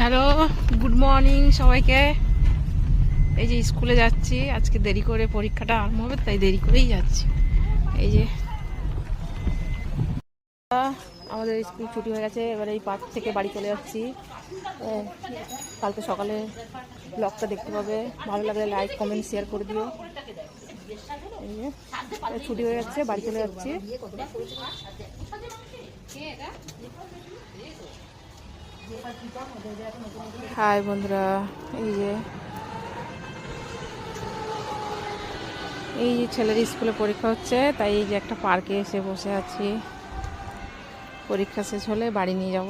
Hello, good morning সবাইকে। এই যে স্কুলে যাচ্ছি, আজকে দেরি করে পরীক্ষাটা আরম্ভ হবে, তাই দেরি করেই যাচ্ছি। এই যে আমাদের স্কুল ছুটি হয়ে গেছে, এবার এই পার্ক থেকে বাড়ি চলে যাচ্ছি। কালকে সকালে ব্লগটা দেখতে পাবে, ভালো লাগলে লাইক কমেন্ট শেয়ার করে দিও। এই যে ছুটি হয়ে যাচ্ছে, বাড়ি চলে যাচ্ছি। হাই বন্ধুরা, এই যে ছেলের স্কুলে পরীক্ষা হচ্ছে, তাই এই যে একটা পার্কে এসে বসে আছি। পরীক্ষা শেষ হলে বাড়ি নিয়ে যাব।